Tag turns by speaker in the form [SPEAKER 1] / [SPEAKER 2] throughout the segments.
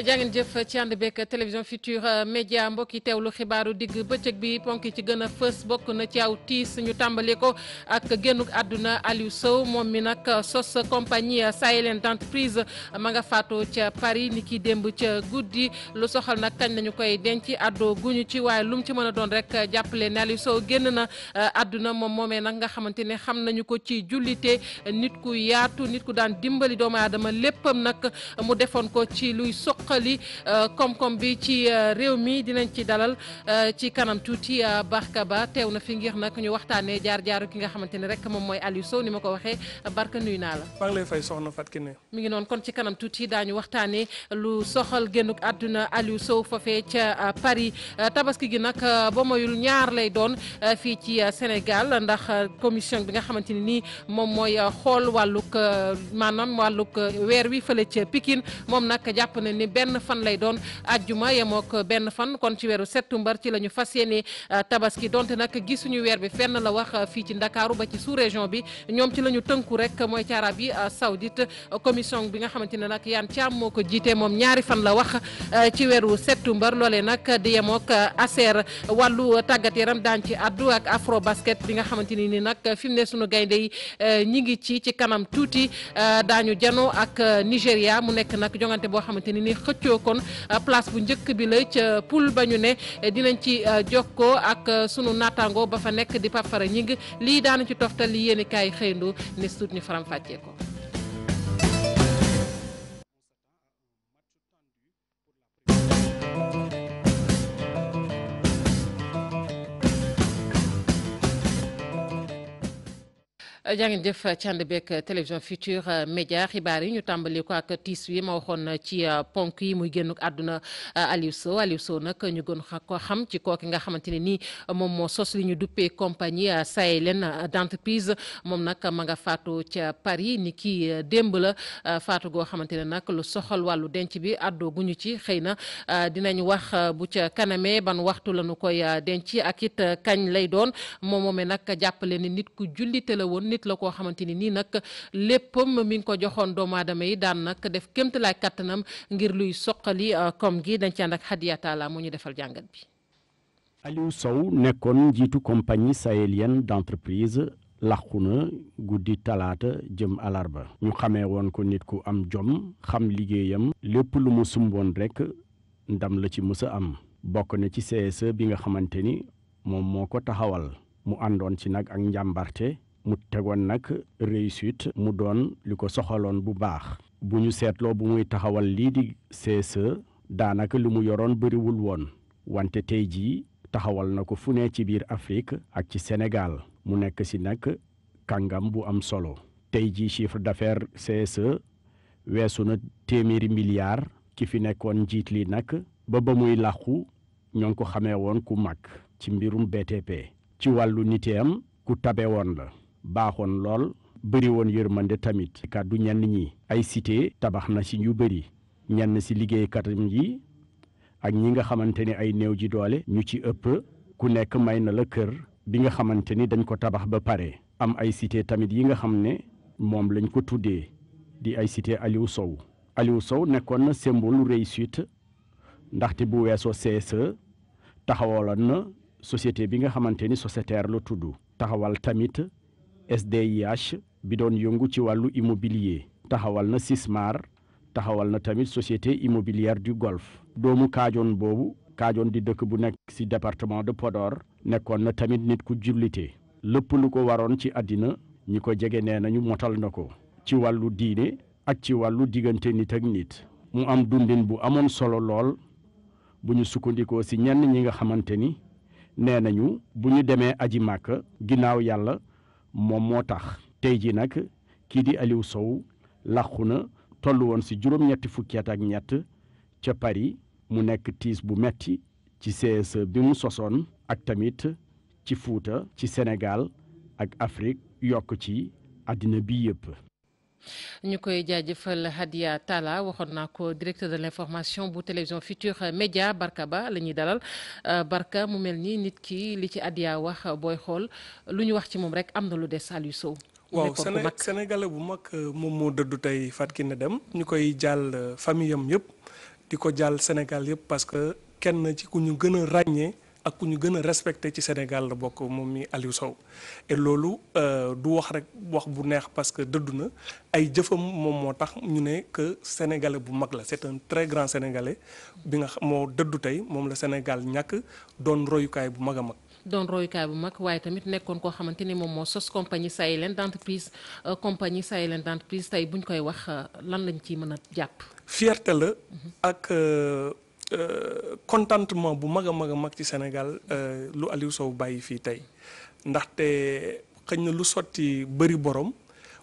[SPEAKER 1] jàngeen jëf ci ànd beeg télévision Futurs Médias mbokki teewlu xibaaru digg bëccëg bi ponk ci gën a fës bokk na ci aw tiis ñu tàmbali ko ak génnuk àdduna Aliou Sow moom mi nag sos compagnie sahélienne d'entreprise ma nga faatoo ca Paris ni ki démb ca guddi lu soxal nag kañ nañu koy denc àddoo guñu ci waaye lu mu ci mën a doon rek jàppale ne Aliou Sow génn na àdduna moom moomee nag nga xamante ne xam nañu ko ci jullite nit ku yaatu nit ku daan dimbali doomu aadama léppam nag mu defoon ko ci luy soqali koom-koom bi ci réew mi dinañ ci dalal ci kanam tuuti Barka Ba teew na fi ngir nag ñu waxtaanee jaar-jaaru ki nga xamante ne rek moom mooy Aliou Sow ni ma ko waxee Barka nuyu naa la.
[SPEAKER 2] maa ngi lay fay soxna Fatou Kiné.
[SPEAKER 1] mi ngi noonu kon ci kanam tuuti daañu waxtaanee lu soxal génnuk àdduna Aliou Sow foofee ca Paris tabaski gi nag ba moyul ñaar lay doon fii ci Sénégal ndax commission bi nga xamante ni nii moom mooy xool wàllug maanaam wàllug weer wi fële ca Pikine moom nag jàpp na ni benn fan lay doon ajjuma yemook benn fan kon ci weeru septembre ci la ñu fas yéene tabaski donte nag gisuñu weer bi fenn la wax fii ci Ndakaaru ba ci sous région bi ñoom ci la ñu tënku rek mooy ci Arabie Saoudite commission bi nga xamante ne nag Yane Thiam moo ko jiite moom ñaari fan la wax ci weeru septembre loolee nag di yemook ASER wàllu tàggat yaram daan ci addu ak afro basket bi nga xamante ni nag fi mu ne suñu gaynde yi ñi ngi ci kanam tuuti daañu jano ak Nigéria mu nekk nag jongante boo xamante ni xëccoo kon place bu njëkk bi la ca poule ba ñu ne dinañ ci jokkoo ak sunu naataango ba fa nekk di Pape Fara ñing lii daanu ci toftal li yéeni kaay xëyndoo ne suut ñu faram fàccee ko. jàngeen jëf ci ànd beeg télévision Futurs Médias xibaar yi ñu tàmbali ko ak tiis wi ma waxoon ci ponk yi muy génnuk àdduna Aliou Sow nag ñu gën ko xam ci kooki nga xamante ne nii moom moo sos li ñu duppee compagnie sahélienne d'entreprise moom nag ma nga faatu ca Paris ni ki démb la faatu goo xamante ne nag lu soxal wàllu denc bi àddoo guñu ci xëy na dinañ wax bu ca kanamee ban waxtu la ñu koy denc ak it kañ lay doon moom moomee nag jàppale ni nit ku jullite la woon nit la koo xamante ni nii nag léppam mi ngi ko joxoon doomu aadama yi daan nag def kéemtalaay kattanam ngir luy soqali koom gi dañ ci ànd ak Hadiya Talla moo ñu defal jàngat bi.
[SPEAKER 3] Aliou Sow nekkoon njiitu compagnie sahélienne d'entreprise làqu na guddi talaata jëm alarba ñu xamee woon ko nit ku am jom xam liggéeyam lépp lu mu sumboon rek ndam la ci mës a am bokk na ci CSE bi nga xamante ni moom moo ko taxawal mu àndoon ci nag ak njàmbarte mu tegoon nag réussite mu doon li ko soxaloon bu baax bu ñu seetloo bu muy taxawal lii di CSE daanaka lu mu yoroon bëriwul woon wante tey jii taxawal na ko fu ne ci biir Afrique ak ci Sénégal mu nekk si nag kàngam bu am solo tey jii chiffre d'affaires CSE weesu na téeméeri milliards ki fi nekkoon njiit li nag ba muy làqu ñoo ngi ko xamee woon ku mag ci mbirum BTP ci wàllu niteem ku tabe woon la baaxoon lool bëri woon yërmande tamit kàddu ñenn ñi ay cité tabax na ci ñu bëri ñenn ci liggéeykatam yi ak ñi nga xamante ni ay néew ji doole ñu ci ëpp ku nekk may na la kër bi nga xamante ni dañ ko tabax ba pare am ay cité tamit yi nga xam ne moom lañ ko tuddee di ay cité Aliou Sow nekkoon na symbole réussite ndaxte bu weesoo CSE taxawaloon na société bi nga xamante ni sociétaire la tudd taxawal tamit SDIH bi doon yëngu ci wàllu immobilier taxawal na Sismar taxawal na tamit société immobilière du Golfe doomu Kaajoon boobu Kaajoon di dëkk bu nekk ci département de Podor nekkoon na tamit nit ku jullite lépp lu ko waroon ci àddina ñi ko jege nee nañu motal na ko ci wàllu diine ak ci wàllu diggante nit ak nit mu am dundin bu amoon solo lool bu ñu sukkandikoo ci ñenn ñi nga xamante ni nee nañu bu ñu demee aji màkk ginnaaw yàlla moom moo tax tey ji nag kii di Aliou Sow làqu na toll woon ci juróom-ñetti fukki at ak ñett ca Paris mu nekk tiis bu metti ci CSE bi mu sosoon ak tamit ci Fuuta ci Sénégal ak Afrique yokk ci àddina bi yëpp.
[SPEAKER 1] ñu koy jaajëfal Hadiya Talla waxoon naa ko directeur de l'information bu télévision Futurs Médias Barka Ba la ñuy dalal Barka mu mel ni nit ki li ci Hadiya wax booy xool lu ñu wax ci moom rek am na lu des Aliou Sow.
[SPEAKER 2] waaw Sénégalais bu mag moom moo dëddu tey Fatou Kiné Deme ñu koy jàll famille am yëpp di ko jàll Sénégal yëpp parce que kenn ci ku ñu gën a ràññee ak ku ñu gën a respecté ci Sénégal la bokk moom mi Aliou Sow et loolu du wax rek wax bu neex parce que dëddu na ay jëfam moom moo tax ñu ne que sénégalais bu mag la c'est un très grand sénégalais bi nga xam moo dëddu tey moom la Sénégal ñàkk doon royukaay bu mag a mag.
[SPEAKER 1] doon royukaay bu mag waaye tamit nekkoon koo xamante ni moom moo sos compagnie sahélienne d'entreprise compagnie sahélienne d'entreprise tey bu ñu koy wax lan lañ ciy mën a jàpp.
[SPEAKER 2] fierté la ak contentement bu mag a mag ci Sénégal lu Aliou Sow bàyyi fii tey ndaxte xëy na lu sotti bëri borom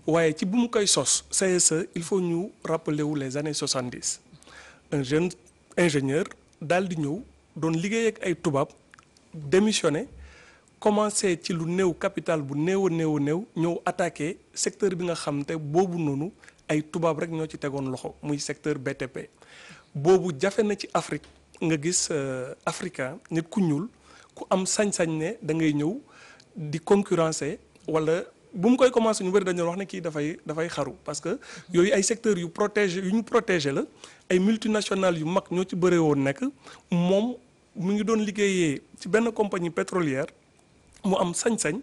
[SPEAKER 2] waaye ci bu mu koy sos CSE il faut ñu rappeler wu les années 70 un jeune ingénieur daal di ñëw doon liggéey ak ay tubaab. démissionné commencé ci lu néew capital bu néew a néew ñëw attaqué secteur bi nga xam te boobu noonu ay tubaab rek ñoo ci tegoon loxo muy secteur BTP boobu jafe na ci Afrique nga gis africain nit ku ñuul ku am sañ-sañ ne da ngay ñëw di concurrencer wala bu mu koy commencé ñu bëri dañu wax ne kii dafay xaru parce que yooyu ay secteurs yu ñu protégé la ay multinationales yu mag ñoo ci bëree woon nekk moom mu ngi doon liggéeyee ci benn compagnie pétrolière mu am sañ-sañ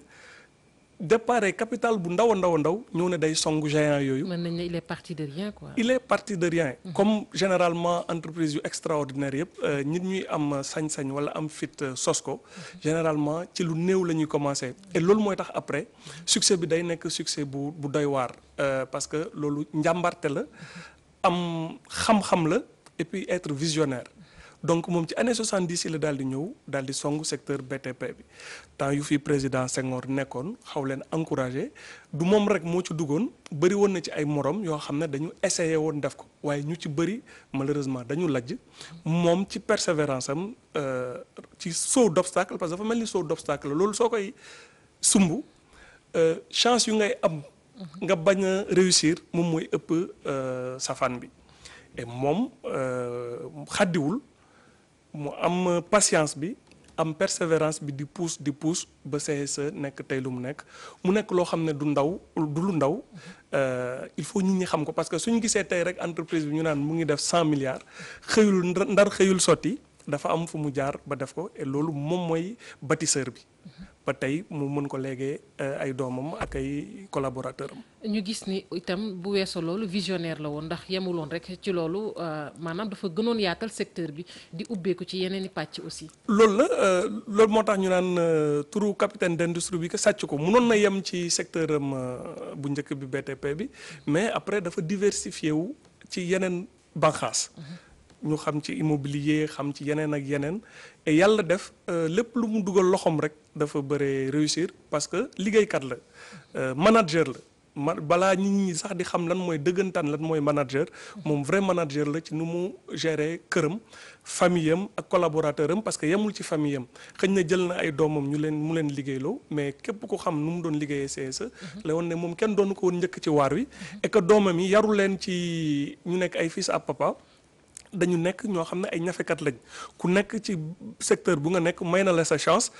[SPEAKER 2] déparé capital bu ndaw a ndaw ñëw ne day songu géant yooyu.
[SPEAKER 1] mën nañ ne il est parti de rien quoi.
[SPEAKER 2] il est parti de rien. Comme généralement entreprise yu extraordinaire yëpp nit ñuy am sañ-sañ wala am fit sos ko généralement ci lu néew la ñuy commencer et loolu mooy tax après succès bi day nekk succès bu doy waar parce que loolu njàmbarte la am xam-xam la et puis être visionnaire. donc moom ci année 70 yi la daal di ñëw daal di song secteur BTP bi temps yu fi président Senghor nekkoon xaw leen encouragé du moom rek moo ci duggoon bëri woon na ci ay morom yoo xam ne dañu essayé woon def ko waaye ñu ci bëri malheureusement dañu lajj moom ci persévérance am ci saut d'obstacle parce que dafa mel ni saut d'obstacle loolu soo koy sumb chance yu ngay am nga bañ a réussir moom mooy ëpp safaan bi et moom xaddiwul mu am patience bi am persévérance bi di pousse ba CSE nekk tey lu mu nekk loo xam ne du lu ndaw il faut nit ñi xam ko parce que suñu gisee tey rek entreprise bi ñu naan mu ngi def 100 milliards xëyul sotti dafa am fu mu jaar ba def ko et loolu moom mooy bâtisseur bi ba tey mu mën ko léegi ay doomam ak ay collaborateur am.
[SPEAKER 1] ñu gis ni itam bu weesoo loolu visionnaire la woon ndax yemuloon rek ci loolu maanaam dafa gënoon yaatal secteur bi di ubbeeku ci yeneen i pàcc aussi.
[SPEAKER 2] loolu moo tax ñu naan turu capitaine d'industrie bi que sàcc ko mënoon na yem ci secteur am bu njëkk bi BTP bi mais après dafa diversifié wu ci yeneen banqaas. ñu xam ci immobilier xam ci yeneen ak yeneen et yàlla def lépp lu mu dugal loxoom rek dafa bëre réussir parce que liggéeykat la manager la balaa nit ñi sax di xam lan mooy dëggantaan lan mooy manager moom vrai manager la ci nu mu gérer këram famille am ak collaborateur am parce que yemul ci famille am xëy na jël na ay doomam mu leen liggéeyloo mais képp ko xam nu mu doon liggéeyee CSE la woon ne moom kenn doonu ko woon njëkk ci waar wi et que doomam yi yaru leen ci ñu nekk ay fils à papa dañu nekk ñoo xam ne ay ñafekat lañ ku nekk ci secteur bu nga nekk may na la sa chance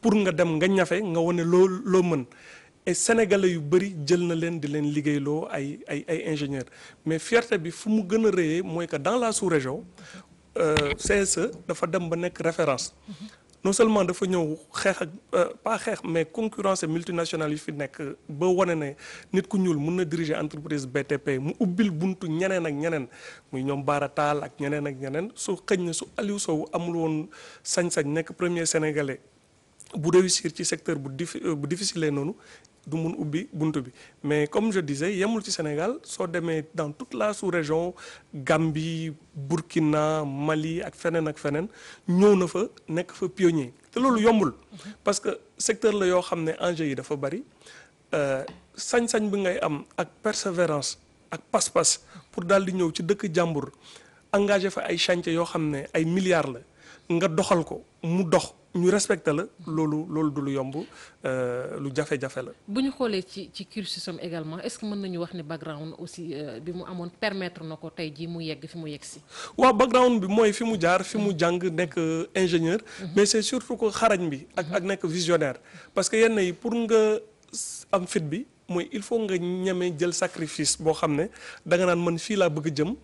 [SPEAKER 2] pour nga dem nga ñafe nga wane loo mën et sénégalais yu bëri jël na leen di leen liggéeyloo ay ingénieurs mais fierté bi fu mu gën a rëyee mooy que dans la sous-région CSE dafa dem ba nekk référence non seulement dafa ñëw xeex ak pas xeex mais concurrence multinationale yu fi nekk ba wane ne nit ku ñuul mën na diriger entreprise BTP mu ubbil buntu ñeneen ak ñeneen muy ñoom Bara Tall ak ñeneen su xëñ na su Aliou Sow amul woon sañ-sañ nekk premier sénégalais bu réussir ci secteur bu difficile noonu du mun ubbi buntu bi mais comme je disais yemul ci Sénégal soo demee dans toute la sous-région Gambie Burkina Mali ak feneen ñëw na fa nekk fa pionnier te loolu yombul parce que secteur la yoo xam ne enjeu yi dafa bari sañ-sañ bi ngay am ak persévérance ak pas-pas pour daal di ñëw ci dëkk jàmbur engagé fa ay chantier yoo xam ne ay milliards la nga doxal ko mu dox ñu respecté la loolu du lu yomb lu jafe-jafe la.
[SPEAKER 1] bu ñu xoolee ci cursusam également est-ce que mën nañu wax ne background aussi bi mu amoon permettre na ko tey jii mu yegg fi mu yegg si.
[SPEAKER 2] waaw background bi mooy fi mu jaar fi mu jàng nekk ingénieur. mais c'est surtout que xarañ bi ak nekk visionnaire parce que yenn yi pour nga am fit bi mooy il faut nga ñeme jël sacrifice boo xam ne da nga naan man fii laa bëgg jëm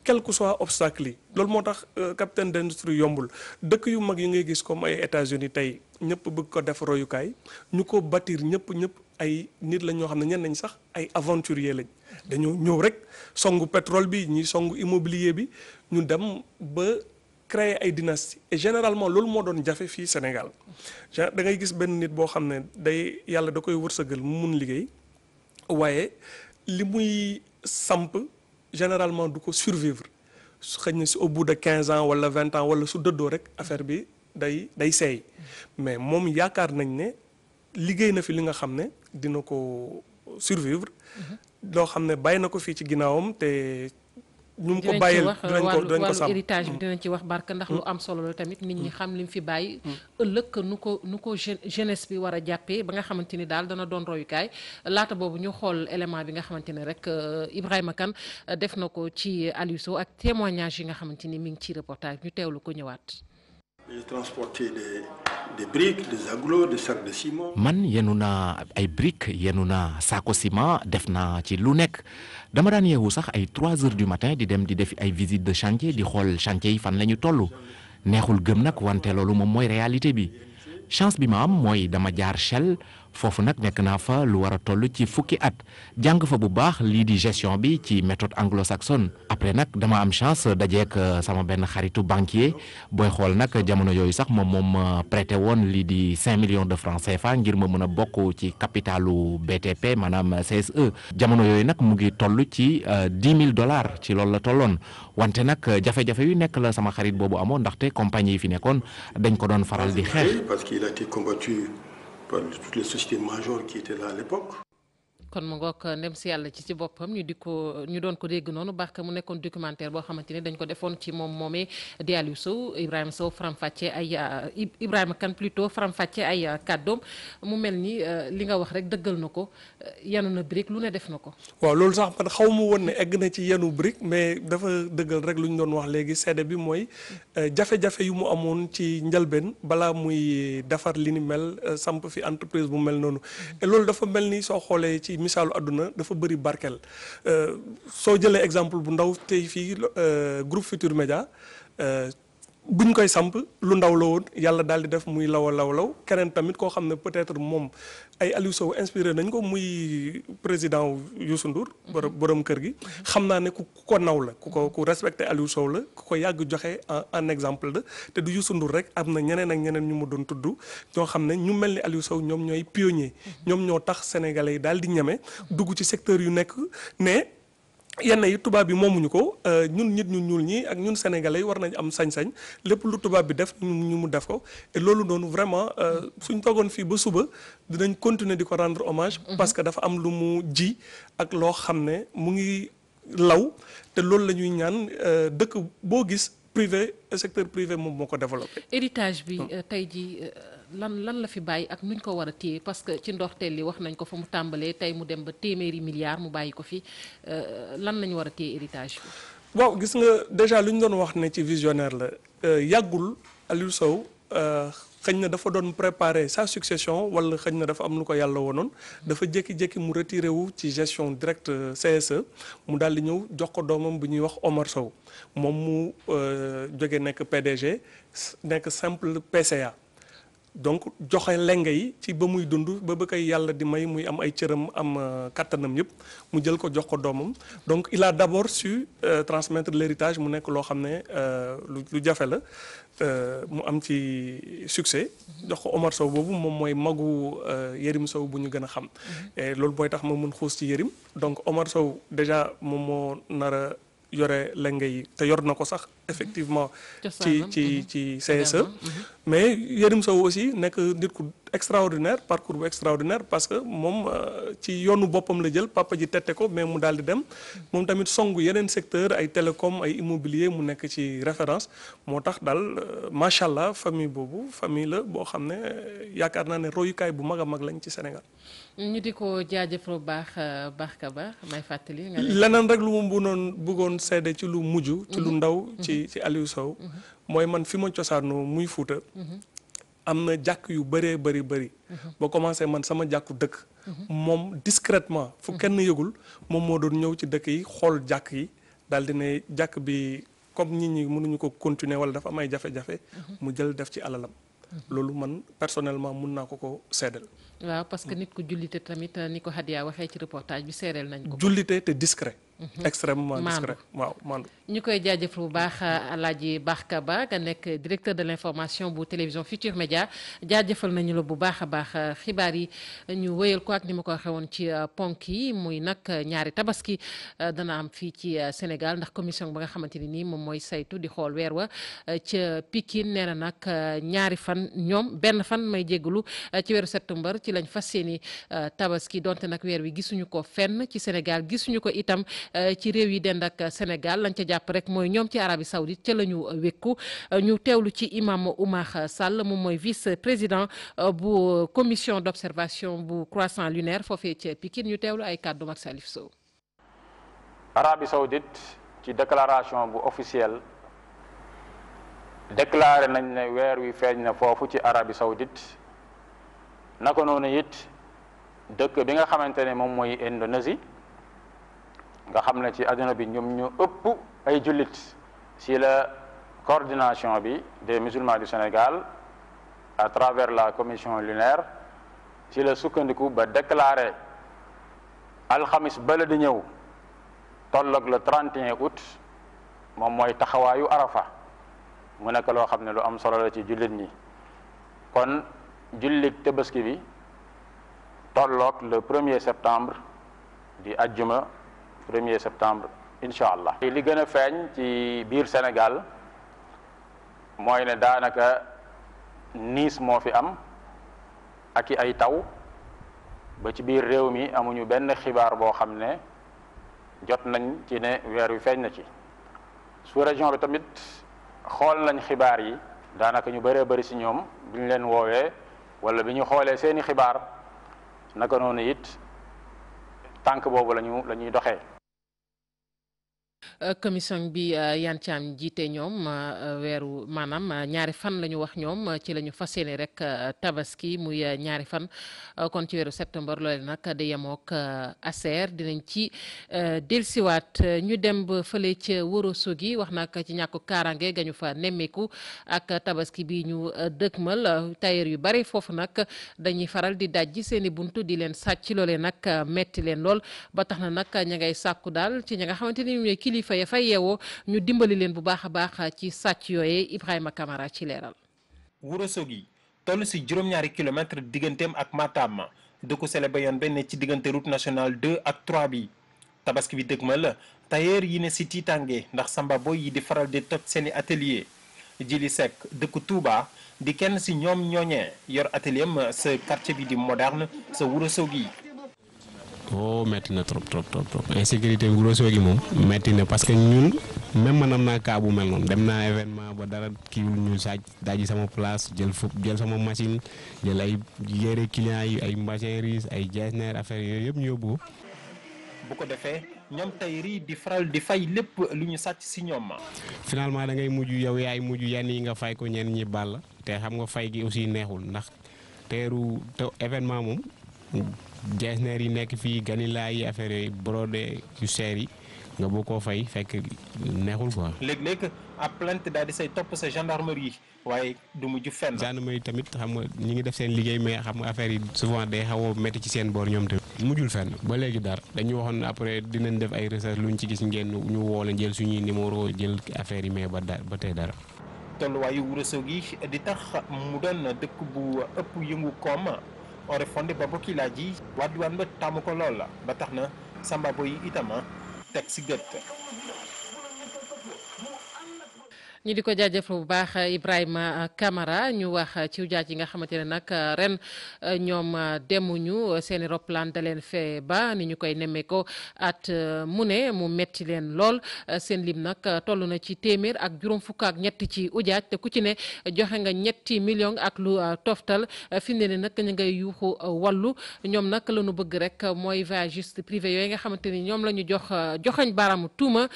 [SPEAKER 2] quel que soit obstacle yi loolu moo tax capitaine d'industrie yombul dëkk yu mag yi ngay gis comme ay États-Unis tey ñëpp bëgg ko def royukaay ñu ko bâtir ñëpp ay nit la ñoo xam ne ñenn nañ sax ay aventurier lañ dañoo ñëw rek songu pétrole bi ñi songu immobilier bi ñu dem ba créer ay dynastie et généralement loolu moo doon jafe fii Sénégal da ngay gis benn nit boo xam ne day yàlla da koy wërsëgal mu mun liggéey waaye li muy samp généralement du ko survivre xëy na si au bout de 15 ans wala 20 ans wala su dëddoo rek affaire bi day seey mais moom yaakaar nañ ne liggéey na fi li nga xam ne dina ko survivre loo xam ne bàyyi na ko fii ci ginnaawam te ñu mu ko bàyyil dinañ ko sàmm
[SPEAKER 1] héritage bi dinañ ci wax barka ndax lu am solo la tamit nit ñi xam li mu fi bàyyi ëllëg nu ko jeunesse bi war a jàppee ba nga xamante ni daal dana doon royukaay laata boobu ñu xool élément bi nga xamante ni rek Ibrahima Kane def na ko ci Aliou Sow ak témoignage yi nga xamante ni mi ngi ci reportage ñu teewlu ko ñëwaat.
[SPEAKER 4] J'ai transporté des briques, des agglos, des sacs de ciment.
[SPEAKER 5] Man yenu naa ay briques yenu naa saako ciment def naa ci lu nekk dama daan yeewu sax ay 3 heures du matin di dem di def ay visite de chantier di xool chantier yi fan la ñu toll neexul gëm nag wante loolu moom mooy réalité bi chance bi ma am mooy dama jaar Shell foofu nag nekk naa fa lu war a toll ci fukki at jàng fa bu baax lii di gestion bi ci méthode anglo-saxonne après nag dama am chance dajeek sama benn xaritu banquier booy xool nag jamono yooyu sax moom prêté woon lii di 5 millions de francs CFA ngir ma mën a bokk ci capitalu BTP maanaam CSE jamono yooyu nag mu ngi toll ci $10,000 ci loolu la tolloon wante nag jafe-jafe yu nekk la sama xarit boobu amoon ndaxte compagnie yi fi nekkoon dañ ko doon faral di xeex.
[SPEAKER 4] Parce qu'il a été combattu par toutes les sociétés majeures qui étaient là à l'époque.
[SPEAKER 1] kon mu ngoog ndem si yàlla ci boppam ñu doon ko dégg noonu barka mu nekkoon documentaire boo xamante ni dañ ko defoon ci moom moomee di Aliou Sow Ibrahima Sow faram-fàccee ay Ibrahima Kane plutôt faram-fàccee ay kàddoom mu mel ni li nga wax rek dëggal na ko yanu na brique lu ne def na ko.
[SPEAKER 2] waaw loolu sax man xaw ma woon ne egg na ci yenu brique mais dafa dëggal rek lu ñu doon wax léegi seede bi mooy jafe-jafe yu mu amoon ci njëlbeen balaa muy defar li ni mel samp fi entreprise bu mel noonu et loolu dafa mel ni soo xoolee ci misaalu àdduna dafa bëri barkel soo jëlee exemple bu ndaw tey fii groupe Futurs Médias buñ koy samp lu ndaw la woon yàlla daal di def muy law keneen tamit koo xam ne peut-être moom ay Aliou Sow inspiré nañ ko muy président Youssou Ndour borom kër gi xam naa ne ku ko naw la ku respecté Aliou Sow la ku ko yàgg joxe en exemple la te du Youssou Ndour rek am na ñeneen ak ñeneen ñu ma doon tudd ñoo xam ne ñu mel ni Aliou Sow ñoom ñooy pionnier ñoom ñoo tax sénégalais yi daal di ñeme dugg ci secteur yu nekk ne yenn yi tubaab bi moomuñu ko ñun nit ñu ñuul ñi ak ñun sénégalais yi war nañ am sañ-sañ lépp lu tubaab bi def ñu mu def ko et loolu noonu vraiment suñ toogoon fii ba suba dinañ continuer di ko rendre hommage parce que dafa am lu mu ji ak loo xam ne mu ngi law te loolu la ñuy ñaan dëkk boo gis privé secteur privé moom moo ko développé.
[SPEAKER 1] héritage bi tey ji lan la fi bàyyi ak nuñ ko war a téye parce que ci ndorteel li wax nañ ko fa mu tàmbalee tey mu dem ba téeméeri milliards mu bàyyi ko fi lan lañu war a téye héritage bi.
[SPEAKER 2] waaw gis nga déjà lu ñu doon wax ne ci visionnaire la yàggul Aliou Sow xëy na dafa doon préparer sa succession wala xëy na dafa am lu ko yàlla wonoon dafa jékki-jékki mu retiré wu ci gestion directe CSE mu daal di ñëw jox ko doomam bu ñuy wax Omar Sow moom mu jóge nekk PDG nekk simple PCA. donc joxe lenge yi ci ba muy dund ba koy yàlla di may muy am ay cëram am kattanam yëpp mu jël ko jox ko doomam donc il a d'abord su transmettre l'héritage mu nekk loo xam ne lu jafe la mu am ci succès jox ko Omar Sow boobu moom mooy magu Yérim Sow bu ñu gën a xam et loolu booy tax ma mun xuus ci Yérim donc Omar Sow déjà moom moo nar a yore lenge yi te yor na ko sax effectivement ci CSE mais Yérim Sow aussi nekk nit ku extraordinaire parcours bu extraordinaire parce que moom ci yoonu boppam la jël papa ji tette ko mais mu daal di dem moom tamit songu yeneen secteur ay télécom ay immobilier mu nekk ci référence moo tax daal macha allah famille boobu famille la boo xam ne yaakaar naa ne royukaay bu mag a mag lañ ci Sénégal.
[SPEAKER 1] ñu di ko jaajëfal bu baax Barka Ba may fàttali.
[SPEAKER 2] leneen rek lu mu bëggoon seede ci lu mujj. ci lu ndaw ci Aliou Sow. mooy man fi ma cosaanoo muy Fuuta. am na jàkk yu bëree bëri boo commencé man sama jàkku dëkk moom discrètement fu kenn yëgul moom moo doon ñëw ci dëkk yi xool jàkk yi daal di ne jàkk bi comme nit ñi mënuñu ko continuer wala dafa am ay jafe-jafe mu jël def ci alalam loolu man personnellement mun naa ko seedeel.
[SPEAKER 1] waaw parce que nit ku jullite tamit ni ko Hadia waxee ci reportage bi seedeel nañ ko.
[SPEAKER 2] jullite te discret. extrêmement discret waaw mandu.
[SPEAKER 1] ñu koy jaajëfal bu baax Alaaji Barka Ba nga nekk directeur de l'information bu télévision Futur Média jaajëfal nañu la bu baax a baax xibaar yi ñu wéyal ko ak ni ma ko waxee woon ci ponk yi muy nag ñaari tabaski dana am fii ci Sénégal ndax commission ba nga xamante ni nii moom mooy saytu di xool weer wa ca Pikine nee na nag ñaari fan ñoom benn fan may jégalu ci weeru septembre ci lañ fas yéene tabaski donte nag weer wi gisuñu ko fenn ci Sénégal gisuñu ko itam ci réew yi dend ak Sénégal lañ ca jàpp rek mooy ñoom ci Arabie Saoudite ca la ñu wékku ñu teewlu ci imam Oumar Sall moom mooy vice président bu commission d'observation bu croissant lunaire foofee ca Pikine ñu teewlu ay kàddu ak Salif Sow.
[SPEAKER 6] Arabie Saoudite ci déclaration bu officielle déclaré nañ ne weer wi feeñ na foofu ci Arabie Saoudite naka noonu it dëkk bi nga xamante ne moom mooy Indonésie nga xam ne ci àdduna bi ñoom ñu ëpp ay jullit si la coordination bi des musulmans du Sénégal à travers la commission lunaire si la sukkandiku ba déclaré alxamis bala di ñëw tolloog le 31 août moom mooy taxawaayu Arafa mu nekk loo xam ne lu am solo la ci jullit ñi kon jullit Tabaski bi tolloog le 1er septembre di ajjuma 1er septembre incha allah. li gën a feeñ ci biir Sénégal mooy ne daanaka niis moo fi am ak i ay taw ba ci biir réew mi amuñu benn xibaar boo xam ne jot nañ ci ne weer wi feeñ na ci. sous région bi tamit xool nañ xibaar yi daanaka ñu bëree bëri si ñoom bi ñu leen woowee wala bi ñu xoolee seeni xibaar naka noonu it tànk boobu la ñuy doxee.
[SPEAKER 1] commission bi Yan Thiam jiite ñoom weeru maanaam ñaari fan la ñu wax ñoom ci la ñu fas yéene rek tabaski muy ñaari fan kon ci weeru septembre loole nag da yemook aser dinañ ci delsiwaat ñu dem ba fële ca Ourossogui wax nag ci ñàkku kaaraange gañu fa nemmeeku ak tabaski bi ñu dëkkmal tailleur yu bari foofu nag dañuy faral di dajji seeni buntu di leen sàcc loole nag metti leen lool ba tax na nag ña ngay sàkku daal ci ña nga xamante ni kilifa ya fay yeewoo ñu dimbali leen bu baax a baax ci sàcc yooyee Ibrahima Camara ci leeral.
[SPEAKER 7] Ourossogui toll si juróom-ñaari kilomètre digganteem ak Matam dëkku Selebe yoon benn ci diggante route nationale 2 ak 3 bi tabaski bi dëgg ma la tailleur yi ne si tiitange ndax samba boy yi di faral di toj seeni atelier Jili Seck dëkku Touba di kenn si ñoom ñooñee yor atelier am sa quartier bi di moderne sa Ourossogui.
[SPEAKER 8] oh metti na trop insécurité Ourossogui moom metti na parce que ñun même man am naa cas bu mel noonu dem naa événement ba dara kiiwul ñu sàcc daji sama place jël sama machine jël ay yére clients yi ay machineries ay jesner affaire yooyu yëpp ñu yóbbu.
[SPEAKER 7] bu ko defee ñoom tailleur yi di faral di fay lépp lu ñu sàcc si ñoom.
[SPEAKER 8] finalement da ngay mujj yow yaay mujj yenn yi nga fay ko ñenn ñi baal la te xam nga fay gi aussi neexul ndax te événement moom. jesner yi nekk fii ganilaa yi affaire yooyu brodé yu seer yi nga boo koo fay fekk neexul quoi.
[SPEAKER 7] léeg-léeg ab plainte daal di say topp sa gendarmerie waaye du mujj fenn.
[SPEAKER 8] gendarmerie tamit xam nga ñi ngi def seen liggéey mais xam nga affaire yi souvent day xaw a métti ci seen boor ñoom tamit. mujjul fenn ba léegi dara dañu waxoon après dinañ def ay recherche luñ ci gis ngeen ñu woo leen jël suñuy numéro jël affaire yi mais ba tey dara.
[SPEAKER 7] tolluwaayu Ourossogui di tax mu doon dëkk bu ëpp yëngu koom. ore fondé ba bokki laa ji waa diwaan ba tàmm ko lool la ba tax na samba boy yi itam teg si gët.
[SPEAKER 1] ñu di ko jaajëfal bu baax Ibrahima Camara ñu wax ci ujaaj yi nga xamante ne nag ren ñoom demuñu seeni roplaan da leen fee ba ni ñu koy nemmee ko at mu ne mu metti leen lool seen lim nag toll na ci téeméer ak juróom fukk ak ñett ci ujaaj te ku ci ne joxe nga ñetti million ak lu toftal fi mu ne nag ñu ngay yuuxu wallu ñoom nag la ñu bëgg rek mooy voyagiste privé yooyu nga xamante ni ñoom la ñu joxañ baaraamu tuuma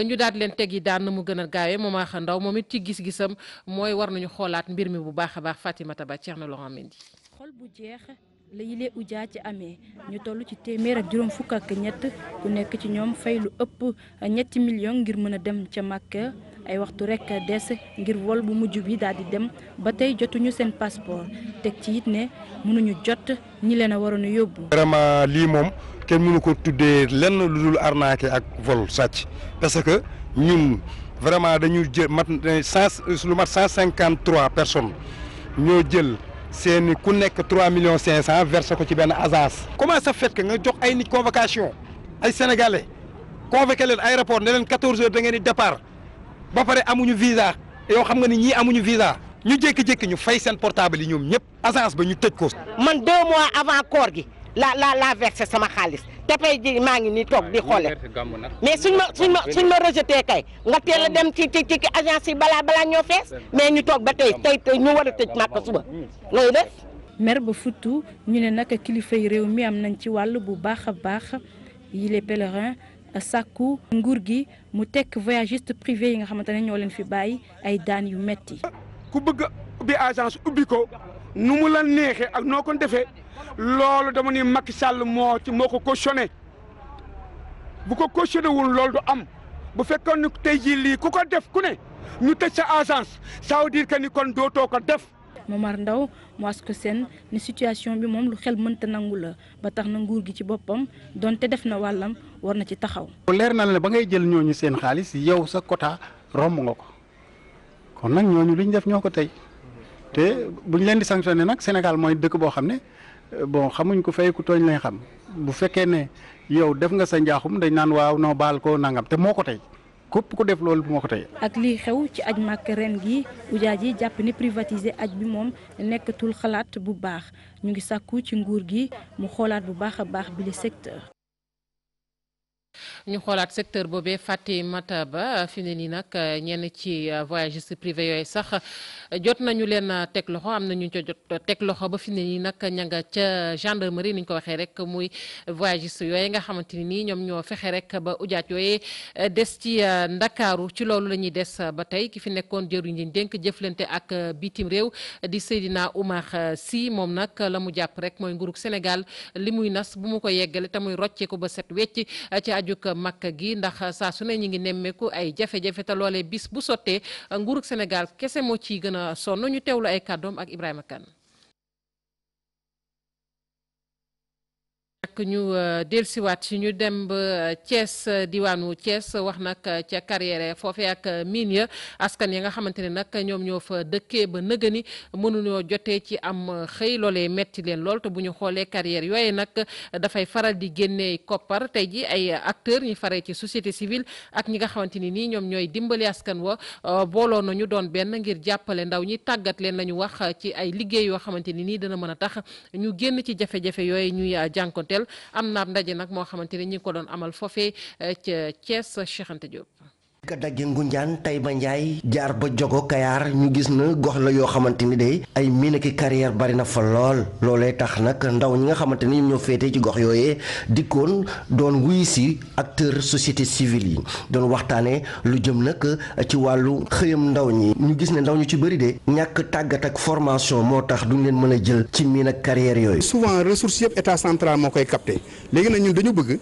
[SPEAKER 1] ñu daal leen teg yi daan mu gën a gaawee moom Ndaw moom it ci gis-gisam mooy war nañu xoolaat mbir mi bu baax a baax Fatimata Ba Thierno Laurent Mendy.
[SPEAKER 9] xol bu jeex la yile ujaa ci amee ñu toll ci téeméer ak juróom fukk ak ñett ku nekk ci ñoom fay lu ëpp 3 millions ngir mën a dem ca Makka ay waxtu rek des ngir vol bu mujj bi daal di dem ba tey jotuñu seen passeport teg ci it ne mënuñu jot ñi leen a waroon a yóbbu.
[SPEAKER 10] vraiment lii moom kenn mënu ko tuddee lenn lu dul arnaqué ak vol sàcc parce que ñun vraiment dañu jël mat lu mat 153 personnes ñoo jël. seeni ku nekk 3,5 millions versé ko ci benn agence. comment ça fait que nga jox ay nit convocation ay sénégalais convoqué leen aéroport ne leen 14 heures da ngeen di départ ba pare amuñu visa yow xam nga ni ñii amuñu visa ñu jékki-jékki ñu fay seen portable yi ñoom ñëpp agence ba ñu tëj ko.
[SPEAKER 11] man 2 mois avant koor gi la versé sama xaalis te tey jii maa ngi nii toog di xoole mais suñ ma rejeté kay nga teel a dem ci agence yi balaa ñoo fees mais ñu toog ba tey ñu war a tëj Makka suba looy def.
[SPEAKER 9] mer ba futtu ñu ne nag kilifa yi réew mi am nañ ci wàll bu baax a baax yi les pèlerins sàkku nguur gi mu tekk voyagiste privé yi nga xamante ne ñoo leen fi bàyyi ay daan yu metti.
[SPEAKER 12] ku bëgg ubbi agence ubbi ko nu mu la neexee ak noo ko defee. loolu dama ni Macky Sall moo ko cautionné bu ko cautionné wul loolu du am bu fekkoon ni tey jii lii ku ko def ku ne ñu tëj sa agence ça veut dire que ni kon dootoo ko def.
[SPEAKER 9] Momar Ndaw mu asko seen ni situation bi moom lu xel mënta nangu la ba tax na nguur gi ci boppam donte def na wàllam war na ci taxaw.
[SPEAKER 13] leer na la ne ba ngay jël ñooñu seen xaalis yow sa quota romb nga ko kon nag ñooñu li ñu def ñoo ko tey te bu ñu leen di sanctionné nag Sénégal mooy dëkk boo xam ne. bon xamuñ ko fay ku tooñ lañ xam bu fekkee ne yow def nga sa njaaxum dañ naan waaw noo baal ko nangam te moo ko tey képp ku def loolu moo ko tey.
[SPEAKER 9] ak lii xew ci aj Makka ren gi ujaaj yi jàpp ne privatiser aj bi moom nekkatul xalaat bu baax ñu ngi sàkku ci nguur gi mu xoolaat bu baax a baax bi le secteur.
[SPEAKER 1] ñu xoolaat secteur boobee Fatimata Ba fi ne nii nag ñenn ci voyagiste privé yooyu sax jot nañu leen teg loxo am na ñu ca jot teg loxo ba fi ne nii nag ña nga ca gendarmerie ni ñu ko waxee rek muy voyagiste yooyu nga xamante ni nii ñoom ñoo fexe rek ba ujaat yooyu des ci Ndakaaru ci loolu la ñuy des ba tey ki fi nekkoon jëruñ liñ dénk jëflante ak bitim réew di Seydina Oumar Sy moom nag la mu jàpp rek mooy nguurug Sénégal li muy nas bu mu ko yeggale te muy rocceeku ba set wecc ci ajuk Makka gi ndax saa su ne ñi ngi nemmeeku ay jafe-jafe te loolee bis bu sottee nguurug Sénégal kese moo ciy gën a sonn ñu teewlu ay kàddoom ak Ibrahima Kane. ñu dellusiwaat si ñu dem ba Thiès diwaanu Thiès wax nag ca carrière foofee ak mine ya askan ya nga xamante ne nag ñoom ñoo fa dëkkee ba nëgëni mënuñoo jotee ci am xëy loolee metti leen lool te bu ñu xoolee carrière yooyu nag dafay faral di génnee koppar tey ji ay acteurs ñi faree ci société civile ak ñi nga xamante ni nii ñoom ñooy dimbali askan wa booloo nañu doon benn ngir jàppale ndaw ñi tàggat leen lañu wax ci ay liggéey yoo xamante ni nii dana mën a tax ñu génn ci jafe-jafe yooyu ñuy jànkonteel am na ndaje nag moo xamante ne ñi ngi ko doon amal foofee ca Thiès Cheikh Anta Diop.
[SPEAKER 14] ka dagge Ngunjaan Taïba Ndiaye jaar ba Jogo Kayaar ñu gis na gox la yoo xamante ni day ay miin ak carrière bari na fa lool loolee tax nag ndaw ñi nga xamante ni ñoo féetee ci gox yooyee dikkoon doon wuyu si acteur société civile yi doon waxtaanee lu jëm nag ci wàllu xëyam ndaw ñi ñu gis ne ndaw ñu ci bëri de ñàkk tàggat ak formation moo tax duñ leen mën a jël ci miin ak carrière yooyu.
[SPEAKER 12] souvent ressources yëpp état central moo koy capté léegi nag ñun dañu bëgg.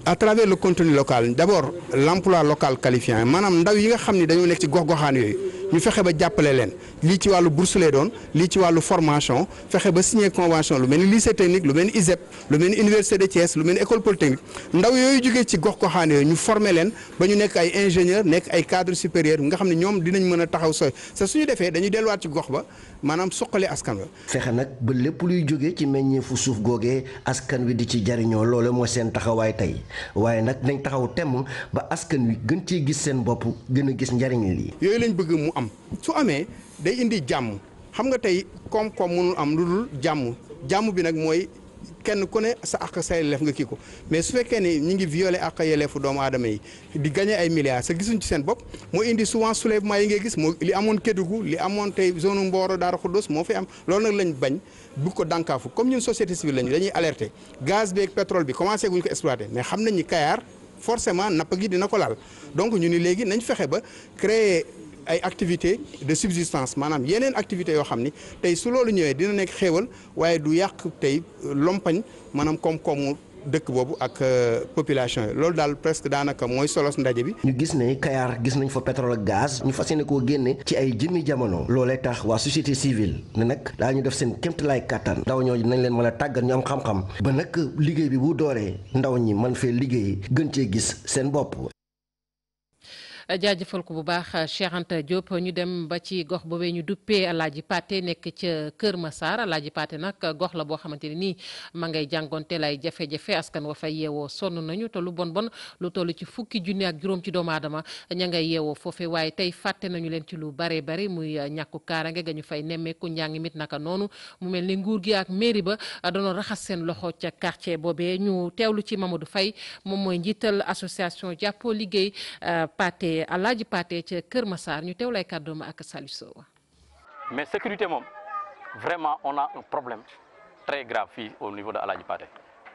[SPEAKER 12] à travers le contenu local d'abord l'emploi local qualifiant maanaam ndaw yi nga xam ni dañoo nekk ci gox-goxaan yooyu ñu fexe ba jàppale leen lii ci wàllu bourse lay doon lii ci wàllu formation fexe ba signer convention lu mel ni lycée technique lu mel ni ISEP lu mel ni université de Thiès lu mel ni école polytechnique ndaw yooyu jógee ci gox-goxaan yooyu ñu former leen ba ñu nekk ay ingénieur nekk ay cadre supérieur nga xam ne ñoom dinañ mën a taxaw sooy sa suñu defee dañuy delluwaat ci gox ba maanaam suqali askan wi.
[SPEAKER 14] fexe nag ba lépp luy jógee ci meññeefu suuf googee askan wi di ci jariñoo loole mooy seen taxawaay tey waaye nag nañ taxaw temm ba askan wi gën cee gis seen bopp gën a gis njariñ li
[SPEAKER 12] yooyu lañ bëgg mu am su amee day indi jàmm xam nga tey koom-koom mënul am lu dul jàmm bi nag mooy kenn ku ne sa àq say yelleef nga kii ko mais su fekkee ne ñi ngi violer àq yelleefu doomu aadama yi di gagner ay milliards sa gisuñ ci seen bopp moo indi souvent soulèvement yi ngay gis moo li amoon Kédougou li amoon tey zone Mboro Darou Khoudoss moo fi am loolu nag lañ bañ bu ko dànkaafu comme ñun société civile lañu dañuy alerter gaz bi ak pétrole bi commencé guñ ko exploiter mais xam nañ ni Kayar forcément napp gi dina ko laal donc ñu ni léegi nañ fexe ba créer ay activités de subsistance maanaam yeneen activités yoo xam ni tey su loolu ñëwee dina nekk xéewal waaye du yàq tey lompañ maanaam koom-koomu dëkk boobu ak population yi loolu daal presque daanaka mooy solos ndaje bi.
[SPEAKER 14] ñu gis ne Kayar gis nañ fa pétrole ak gaz ñu fas yéene koo génne ci ay jëmmi jamono loolee tax waa société civile ne nag daañu def seen kéemtalaay kàttan ndaw ñooñu nañ leen mën a tàggat ñu am xam-xam ba nag liggéey bi bu dooree ndaw ñi mën fee liggéey gën cee gis seen bopp.
[SPEAKER 1] jaajëfal ko bu baax Cheikh Anta Diop ñu dem ba ci gox boobee ñu duppee Alaaji Paate nekk ca Kër Massar Alaaji Paate nag gox la boo xamante ne nii ma ngay jàngonteel ay jafe-jafe askan wa fay yeewoo sonn nañu te lu bon lu toll ci fukki junni ak juróom ci doomu aadama ña ngay yeewoo foofe waaye tey fàtte nañu leen ci lu bare bari muy ñàkku kaarange ga ñu fay nemmeeku njàng mit naka noonu mu mel ni nguur gi ak mairie ba doon raxas seen loxo ca quartier boobee ñu teewlu ci Mamadou Faye moom mooy njiital association jàppoo liggéey Paate Alaaji Paate ca Kër Massar ñu teew lay kàddoom ak Salou Sow.
[SPEAKER 6] mais sécurité moom vraiment on a un problème très grave fii au niveau de Alaaji Paate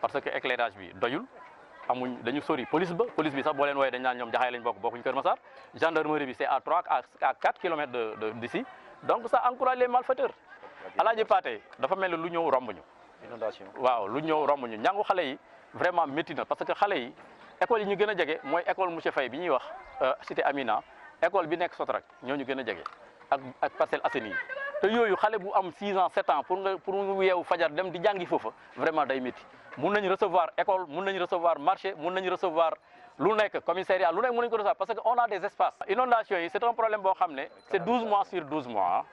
[SPEAKER 6] parce que éclairage bi doyul amuñ dañu sori police bi sax boo leen wooyee dañ naan ñoom Jaxaay lañ bokkuñ Kër Massar gendarmerie bi c'est à 3 à 4 kilomètres d'ici donc ça encourage les malfaiteurs Alaaji Paate dafa mel ni lu ñëw romb ñu. inondation waaw lu ñëw romb ñu njàngu xale yi vraiment métti na parce que xale yi. école yi ñu gën a jege mooy école monsieur Faye bi ñuy wax cité Amina école bi nekk Sotrac ñoo ñu gën a jege ak Parcelles Assainies te yooyu xale bu am 6 ans 7 ans pour mu yeewu fajar dem di jàngi foofa vraiment day métti mun nañu recevoir école mun nañu recevoir marché mun nañu recevoir lu nekk commissariat lu nekk mun nañu ko recevoir parce que on a des espaces. inondation yi c'est un problème boo xam ne c'est 12 mois sur 12 mois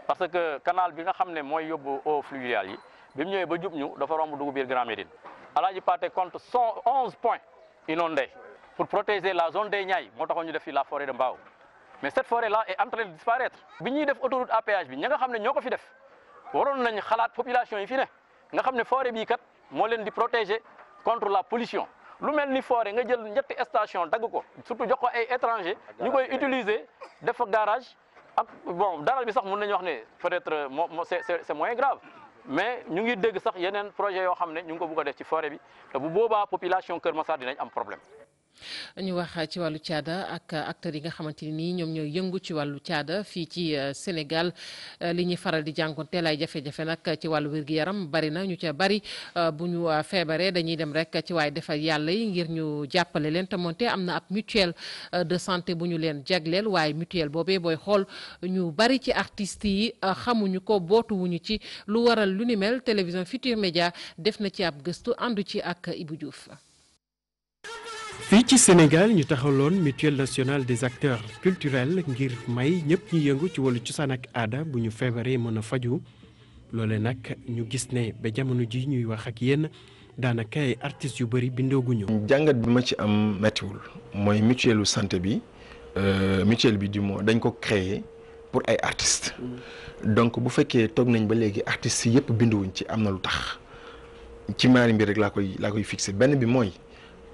[SPEAKER 6] parce que canal bi nga xam ne mooy yóbbu eaux fluviales yi bi mu ñëwee ba jub ñu dafa romb dugg biir Grand Médine Alaaji Paate compte 11 points. inondé pour protéger la zone des Niayes moo taxoon ñu def fi la forêt de Mbao mais cette forêt là est en train de disparaître bi ñuy def autoroute à péage bi ña nga xam ne ñoo ko fi def waroon nañ xalaat population yi fi ne nga xam ne forêt bii kat moo leen di protéger contre la pollution lu mel ni forêt nga jël ñetti station dagg ko surtout jox ko ay étrangers ñu koy utiliser def fa garage ak bon daral bi sax mën nañu wax ne peut-être c'est moins grave mais ñu ngi dégg sax yeneen projet yoo xam ne ñu ngi ko bëgg a def ci forêt bi te bu boobaa population Kër Massar dinañ am problème.
[SPEAKER 1] ñu wax ci wàllu caada ak acteurs yi nga xamante ni ñoom ñooy yëngu ci wàllu caada fii ci Sénégal li ñuy faral di jànkonteel ay jafe-jafe nag ci wàllu wér-gu-yaram bari na ñu ca bari bu ñu feebaree dañuy dem rek ci waaye defal yàlla yi ngir ñu jàppale leen te moonte am na ab mutuelle de santé bu ñu leen jagleel waaye mutuelle boobee booy xool ñu bari ci artistes yi xamuñu ko bootuwuñu ci lu waral lu ni mel télévision Futurs Médias def na ci ab gëstu àndu ci ak Ibou Diouf.
[SPEAKER 15] fii ci Sénégal ñu taxawloon mutuelle nationale des acteurs culturels ngir may ñëpp ñu yëngu ci wàllu cosaan ak aada bu ñu feebaree mën a faju loole nag ñu gis ne ba jamono ji ñuy wax ak yéen daanaka ay artistes yu bëri bindooguñu.
[SPEAKER 16] jàngat bi ma ci am méttiwul mooy mutuelle santé bi mutuelle bi du moins dañ ko créer pour ay artistes donc bu fekkee toog nañ ba léegi artistes yëpp binduwuñ ci am na lu tax ci ñaari mbir rek laa koy fixé benn bi mooy.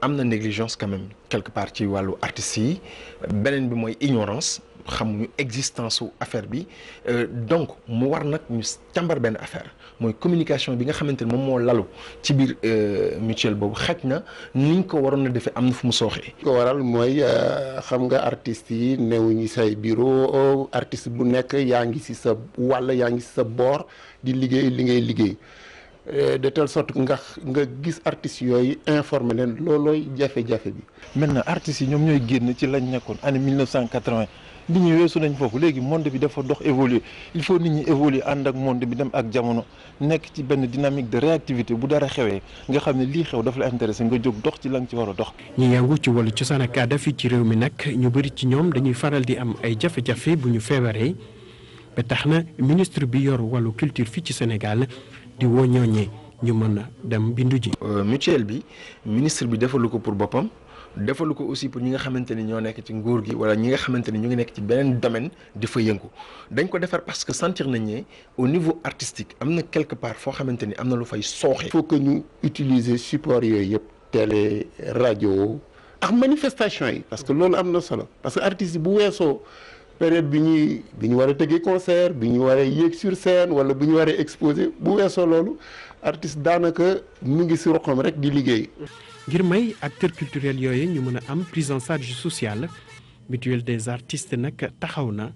[SPEAKER 16] am na négligence quand même quelque part ci wàllu artistes yi beneen bi mooy ignorance xamuñu existence su affaire bi donc mu war nag ñu càmbar benn affaire mooy communication bi nga xamante ne moom moo lalu ci biir mutuelle boobu xaj na niñ ko waroon a defee am na fu mu sooxee.
[SPEAKER 17] ko waral mooy xam nga artistes yi newuñu say bureau artiste bu nekk yaa ngi ci sa wàll yaa ngi ci sa boor di liggéey li ngay liggéey. de telle sorte nga gis artistes yooyu informé leen loolooy jafe-jafe bi.
[SPEAKER 18] maintenant artistes yi ñoom ñooy génn ci lañ nekkoon année 1980 nit ñi weesu nañ foofu léegi monde bi dafa dox évoluer il faut nit ñi évoluer ànd ak monde bi dem ak jamono nekk ci benn dynamique de réactivité bu dara xewee nga xam ne lii xew dafa la intéressé nga jóg dox ci la nga ci war a dox.
[SPEAKER 15] ñi yëngu ci wàllu cosaan ak aada fii ci réew mi nag ñu bëri ci ñoom dañuy faral di am ay jafe-jafe bu ñu feebaree ba tax na ministre bi yor wàllu culture fii ci Sénégal. di woo ñooñee ñu mën a dem bindu ji.
[SPEAKER 16] mutuelle bi ministre bi defalu ko pour boppam defalu ko aussi pour ñi nga xamante ni ñoo nekk ci nguur gi wala ñi nga xamante ni ñu ngi nekk ci beneen domaine di fa yëngu dañ ko defar parce que sentir nañ ne au niveau artistique am na quelque part foo xamante ni am na lu fay sooxe.
[SPEAKER 17] il faut que ñu utiliser support yooyu yëpp télé rajo ak manifestation yi. parce que loolu am na solo parce que artistes yi bu weesoo. période bi ñu war a tëggee concert bi ñu war a yéeg sur scène wala bu ñu war a exposer bu weesoo loolu artiste daanaka mu ngi si roxam rek di liggéey.
[SPEAKER 15] ngir may acteurs culturels yooyu ñu mën a am prise en charge sociale mutuelle des artistes nag taxaw na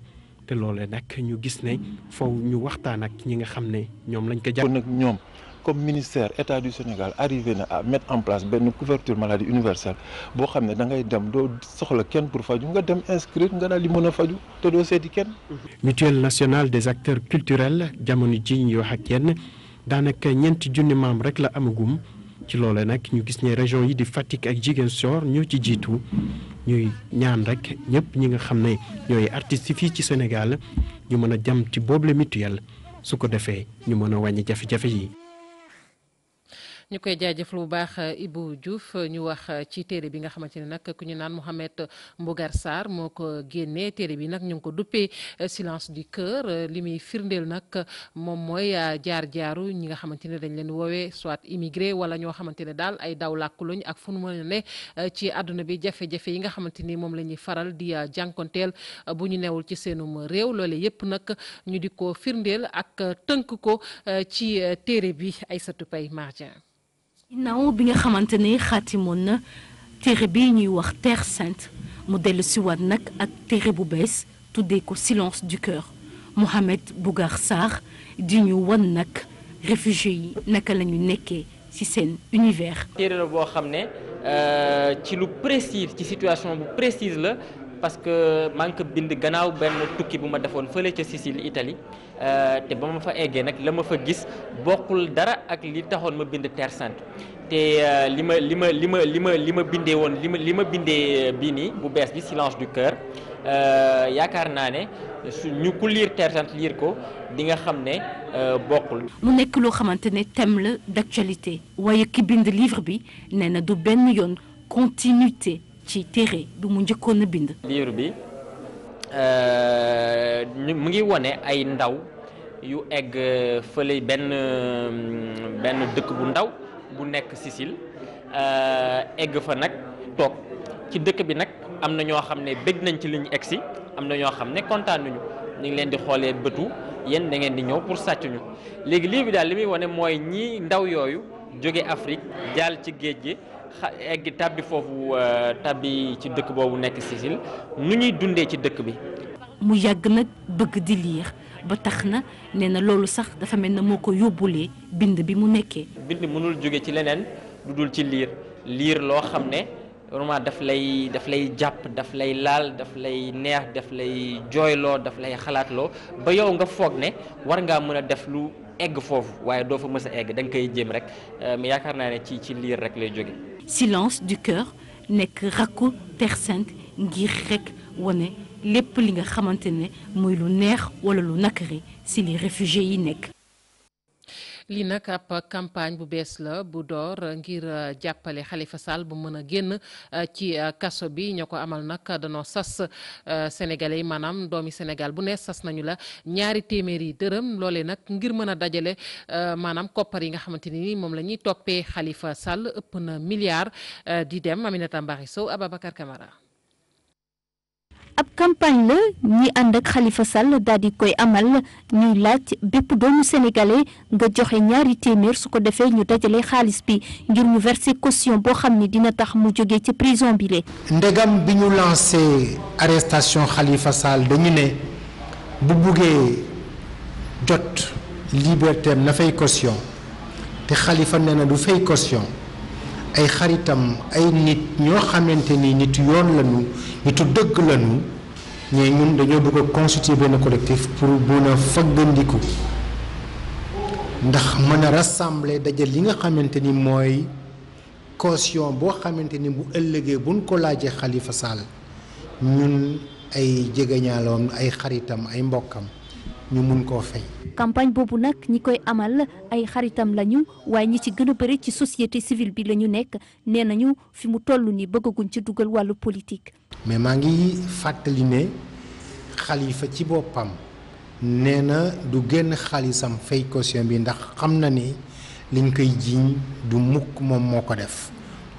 [SPEAKER 15] te loolee nag ñu gis ne faw ñu waxtaan ak ñi nga xam ne ñoom lañ ko jàpp.
[SPEAKER 18] nag ñoom comme ministère état du Sénégal arrivé na à mettre en place benn couverture maladie universelle boo xam ne da ngay dem doo soxla kenn pour faju nga dem inscrire nga daal di mën a faju te doo seeti kenn.
[SPEAKER 15] mutuelle nationale des acteurs culturels jamono ji ñu wax ak yenn daanaka ñeenti junni membre rek la amagum ci loole nag ñu gis ne région yi di Fatick ak Ziguinchor ñoo ci jiitu ñuy ñaan rek ñëpp ñi nga xam ne ñooy artistes fii ci Sénégal ñu mën a jëm ci boobule mutuelle su ko defee ñu mën a wàññi jafe-jafe yi.
[SPEAKER 1] ñu koy jaajëfal bu baax Ibou Diouf ñu wax ci téere bi nga xamante ne nag ku ñu naan Mouhamed Mbougar Sarr moo ko génnee téere bi nag ñu ngi ko duppee silence du cœur li muy firndeel nag moom mooy jaar-jaaru ñi nga xamante ne dañ leen woowee soit immigré wala ñoo xamante ne daal ay daw làkku luñ ak fu nu mën a ne ci àdduna bi jafe-jafe yi nga xamante ni moom la ñuy faral di jànkonteel bu ñu newul ci seenum réew loole yépp nag ñu di ko firndeel ak tënk ko ci téere bi Aïssatou Paye Mardian.
[SPEAKER 19] ginnaaw bi nga xamante ne xaatimoon na téere bi ñuy wax Terre Sainte mu dellu siwaat nag ak téere bu bees tuddee ko silence du cœur Mouhamed Mbougar Sarr di ñu wan nag réfugiés yi naka la ñu nekkee ci seen univers.
[SPEAKER 20] téere la boo xam ne ci lu précis ci situation bu précise la parce que maa ngi ko bind gannaaw benn tukki bu ma defoon fële ca Sicile Italie te ba ma fa eggee nag la ma fa gis bokkul dara ak li taxoon ma bind Terre Sainte te li ma bindee woon li ma bindee bii nii bu bees bi silence du cœur yaakaar naa ne ñu ku lire Terre Sainte lire ko di nga xam ne bokkul.
[SPEAKER 19] mu nekk loo xamante ne thème la d'actualité waaye ki bind livre bi nee na du benn yoon continuité ci téere bi mu njëkkoon a bind.
[SPEAKER 20] livre bi mu ngi wone ay ndaw yu egg fële benn dëkk bu ndaw bu nekk Sicile egg fa nag toog ci dëkk bi nag am na ñoo xam ne bëgg nañ ci li ñu egg si am na ñoo xam ne kontaan nañu ñu ngi leen di xoolee bëtu yéen da ngeen di ñëw pour sàcc ñu léegi livre bi daal li muy wone mooy ñi ndaw yooyu jóge Afrique jàll ci géej gi egg tàbbi foofu tàbbi ci dëkk boobu nekk Sicile nu ñuy dundee ci dëkk bi.
[SPEAKER 19] mu yàgg nag bëgg di lire ba tax na nee na loolu sax dafa mel na moo ko yóbbulee bind bi mu nekkee.
[SPEAKER 20] bind mënul jóge ci leneen lu dul ci lire loo xam ne vraiment daf lay jàpp daf lay laal daf lay neex daf lay jooyloo daf lay xalaatloo ba yow nga foog ne war ngaa mën a def lu egg foofu waaye doo fa mës a egg da nga koy jéem rek mais yaakaar naa ne ci lire rek lay jóge.
[SPEAKER 19] silence du cœur nekk rakku Terre Sainte ngir rek wane lépp li nga xamante ne muy lu neex wala lu nakari si li réfugiés yi nekk.
[SPEAKER 1] lii nag ab campagne bu bees la bu door ngir jàppale Khalifa Sall bu mën a génn ci kaso bi ñoo ko amal nag danoo sas sénégalais yi maanaam doomi Sénégal bu ne sas nañu la 200 dërëm loolee nag ngir mën a dajale maanaam koppar yi nga xamante ni moom la ñuy toppee Khalifa Sall ëpp na milliard di dem Aminata Mbaye Sow Ababacar Camara.
[SPEAKER 21] ab campagne la ñi ànd ak Khalifa Sall daal di koy amal ñuy laaj bépp doomu sénégalais nga joxe 200 su ko defee ñu dajale xaalis bi ngir ñu verser caution boo xam ne dina tax mu jógee ci prison bi le
[SPEAKER 22] ndegam bi ñu lancé arrestation Khalifa Sall dañu ne bu buggee jot liberté am na fay caution te Khalifa nee na du fay caution ay xaritam ay nit ñoo xamante ni nit yoon lañu nitu dëgg lañu mais ñun dañoo bëgg a constituer benn collectif pour mën a faggandiku ndax mën a rassembler dajal li nga xamante ni mooy caution boo xamante ni bu ëllëgee buñ ko laajee Khalifa Sall ñun ay jegeñaaloom ay xaritam ay mbokkam ñu mun koo fay.
[SPEAKER 21] campagne boobu nag ñi koy amal ay xaritam lañu waaye ñi ci gën a bëri ci société civile bi la ñu nekk nee nañu fi mu toll nii bëggaguñ ci dugal wàllu politique.
[SPEAKER 22] mais maa ngi fàttali ne Khalifa ci boppam nee na du génn xaalisam fay caution bi ndax xam na ni liñ koy jiiñ du mukk moom moo ko def